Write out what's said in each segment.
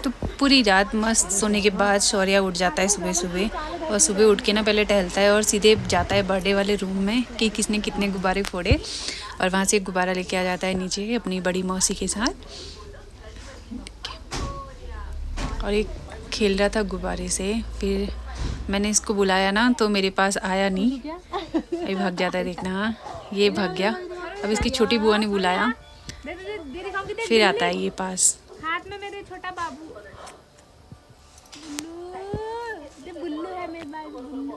तो पूरी रात मस्त सोने के बाद शौर्या उठ जाता है सुबह सुबह, और सुबह उठ के ना पहले टहलता है और सीधे जाता है बर्थडे वाले रूम में कि किसने कितने गुब्बारे फोड़े, और वहाँ से एक गुब्बारा लेके आ जाता है नीचे अपनी बड़ी मौसी के साथ। और एक खेल रहा था गुब्बारे से, फिर मैंने इसको बुलाया ना तो मेरे पास आया नहीं, अभी भाग जाता है, देखना। हाँ, ये भाग गया। अब इसकी छोटी बुआ ने बुलाया, फिर आता है ये पास। हाथ में मेरे छोटा बाबू गुल्लू है मेरे पास, गुल्लू।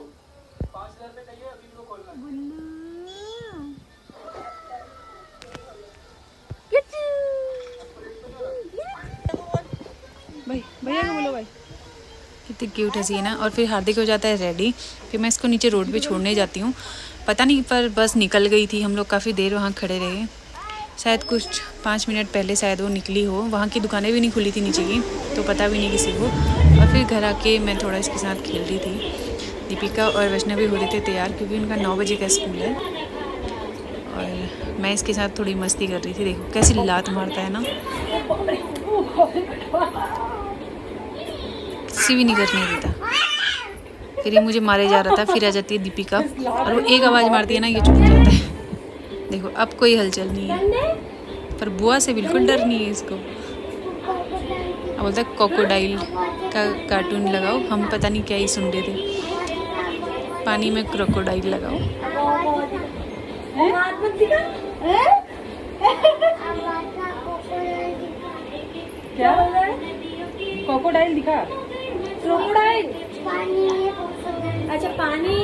भाई भैया को बोलो भाई। कितनी क्यूट है सी ना। और फिर हार्दिक हो जाता है रेडी, फिर मैं इसको नीचे रोड पे छोड़ने जाती हूँ। पता नहीं पर बस निकल गई थी, हम लोग काफ़ी देर वहाँ खड़े रहे, शायद कुछ 5 मिनट पहले शायद वो निकली हो। वहाँ की दुकानें भी नहीं खुली थी नीचे की, तो पता भी नहीं किसी को। और फिर घर आके मैं थोड़ा इसके साथ खेल रही थी। दीपिका और वैष्णवी हो रहे थे तैयार, क्योंकि उनका 9 बजे का स्कूल है, और मैं इसके साथ थोड़ी मस्ती कर रही थी। देखो कैसी लात मारता है ना, किसी भी नहीं करने देता। फिर ये मुझे मारे जा रहा था, फिर आ जाती है दीपिका और वो एक आवाज़ मारती है ना, ये छूट जाता है। देखो अब कोई हलचल नहीं है, पर बुआ से बिल्कुल डर नहीं है इसको। अब बोलता है क्रोकोडाइल का कार्टून लगाओ, हम पता नहीं क्या ही सुन रहे थे, पानी में क्रोकोडाइल लगाओ। क्या क्रोकोडाइल दिखा? क्रोकोडाइल अच्छा पानी,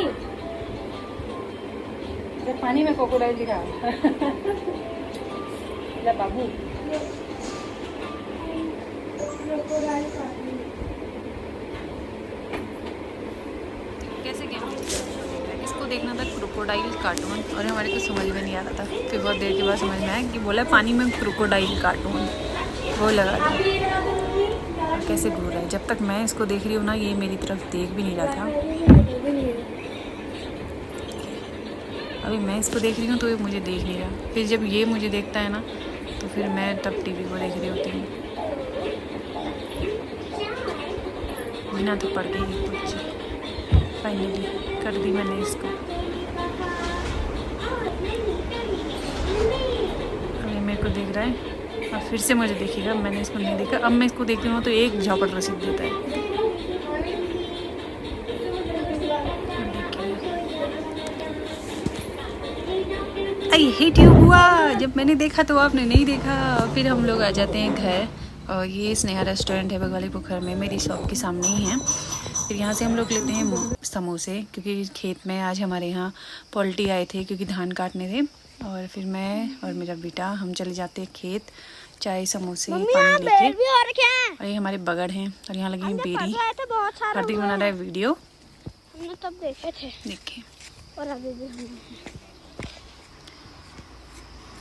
पानी में क्रोकोडाइल दिखा। बाबू कैसे क्या इसको देखना था क्रोकोडाइल कार्टून, और हमारे को समझ में नहीं आ रहा था। फिर बहुत देर के बाद समझ में आया कि बोला पानी में क्रोकोडाइल कार्टून, वो लगा था। कैसे घूर रहा है, जब तक मैं इसको देख रही हूँ ना ये मेरी तरफ देख भी नहीं रहा था। अभी मैं इसको देख रही हूँ तो ये मुझे देख नहीं रहा, फिर जब ये मुझे देखता है ना तो फिर मैं तब टीवी को देख रही होती हूँ। बिना तो पड़ गई कुछ, फाइनली कर दी मैंने इसको। अभी मेरे को देख रहा है, अब फिर से मुझे देखेगा। मैंने इसको नहीं देखा, अब मैं इसको देख रही हूँ तो एक झापड़ रसीद देता है। आई हेट यू हुआ, जब मैंने देखा तो आपने नहीं देखा। फिर हम लोग आ जाते हैं घर, और ये स्नेहा रेस्टोरेंट है बगवाली पोखर में, मेरी शॉप के सामने ही है। फिर यहाँ से हम लोग लेते हैं समोसे, क्योंकि खेत में आज हमारे यहाँ पोल्ट्री आए थे क्योंकि धान काटने थे। और फिर मैं और मेरा बेटा हम चले जाते हैं खेत, चाय समोसे पानी लेके। और ये हमारे बगड़ हैं, और यहाँ लगी है बेरी। हार्दिक बना रहा है वीडियो, हमने तब देखे थे, देखे। और अभी भी हम।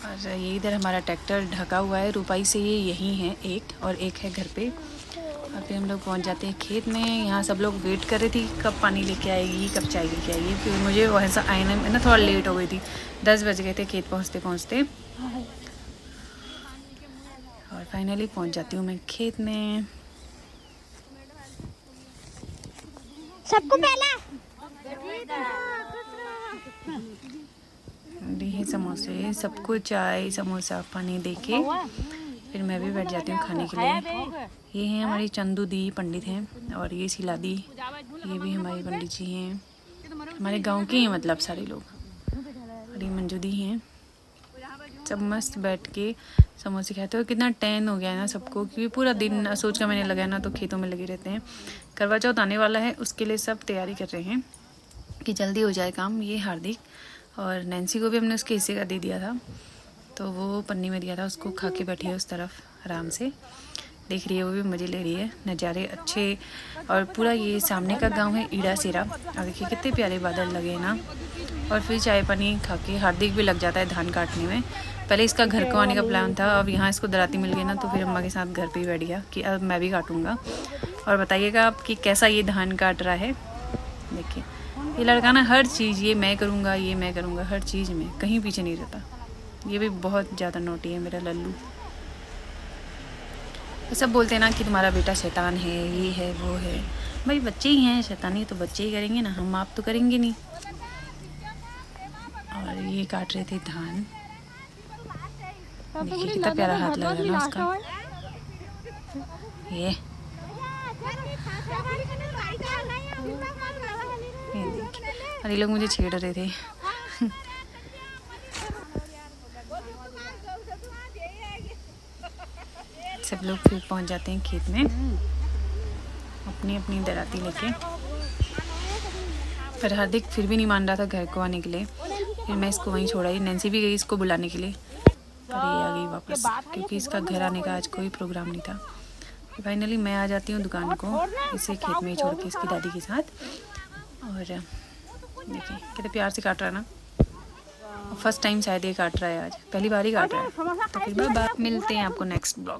और ये इधर हमारा ट्रैक्टर ढका हुआ है, रुपाई से ये यहीं है एक, और एक है घर पे। और फिर हम लोग पहुँच जाते हैं खेत में। यहाँ सब लोग वेट कर रहे थे कब पानी लेके आएगी, कब चाय लेके आएगी, क्योंकि मुझे वहाँ से आने में ना थोड़ा लेट हो गई थी, 10 बज गए थे खेत पहुँचते पहुँचते। और फाइनली पहुँच जाती हूँ मैं खेत में। सबको पहला ये समोसे, सबको चाय समोसा पानी देके फिर मैं भी बैठ जाती हूँ खाने के लिए। ये हैं हमारी चंदू दी पंडित हैं, और ये शीला दी, ये भी हमारी पंडित जी हैं, हमारे गांव के हैं मतलब सारे लोग। और ये मंजू दी हैं, सब मस्त बैठ के समोसे खाते हो। कितना टैन हो गया है ना सबको, क्योंकि पूरा दिन सोच का मैंने लगाया ना तो खेतों में लगे रहते हैं। करवा चौथ आने वाला है, उसके लिए सब तैयारी कर रहे हैं कि जल्दी हो जाए काम। ये हार्दिक और नैन्सी को भी हमने उसके हिस्से का दे दिया था, तो वो पन्नी में दिया था, उसको खा के बैठी है उस तरफ आराम से, देख रही है, वो भी मज़े ले रही है। नज़ारे अच्छे, और पूरा ये सामने का गांव है ईड़ा सेरा, और देखिए कितने प्यारे बादल लगे हैं ना। और फिर चाय पानी खा के हार्दिक भी लग जाता है धान काटने में। पहले इसका घर को आने का प्लान था, अब यहाँ इसको दराती मिल गई ना तो फिर अम्मा के साथ घर पे ही बैठ गया कि अब मैं भी काटूँगा। और बताइएगा आप कि कैसा ये धान काट रहा है। देखिए ये लड़का ना हर चीज़, ये मैं करूँगा, ये मैं करूँगा, हर चीज़ में कहीं पीछे नहीं रहता। ये भी बहुत ज़्यादा नोटी है मेरा लल्लू। सब बोलते हैं ना कि तुम्हारा बेटा शैतान है, ये है वो है। भाई बच्चे ही हैं, शैतानी तो बच्चे ही करेंगे ना, हम आप तो करेंगे नहीं। और ये काट रहे थे धान। देखिए कितना प्यारा हाथ लग रहा है ना उसका। ये देखिए, और ये लोग मुझे छेड़ रहे थे। सब लोग फिर पहुंच जाते हैं खेत में अपनी अपनी दराती लेके। पर हार्दिक फिर भी नहीं मान रहा था घर को आने के लिए। फिर मैं इसको वहीं छोड़ा ही। नैन्सी भी गई इसको बुलाने के लिए, पर ये आ गई वापस क्योंकि इसका घर आने का आज कोई प्रोग्राम नहीं था। फाइनली मैं आ जाती हूँ दुकान को, इसे खेत में छोड़ के इसकी दादी के साथ। और देखिए कितने प्यार से काट रहा है ना। फर्स्ट टाइम शायद ये काट रहा है आज, पहली बार ही काट रहा है। तो फिर बाय, मिलते हैं आपको नेक्स्ट ब्लॉग।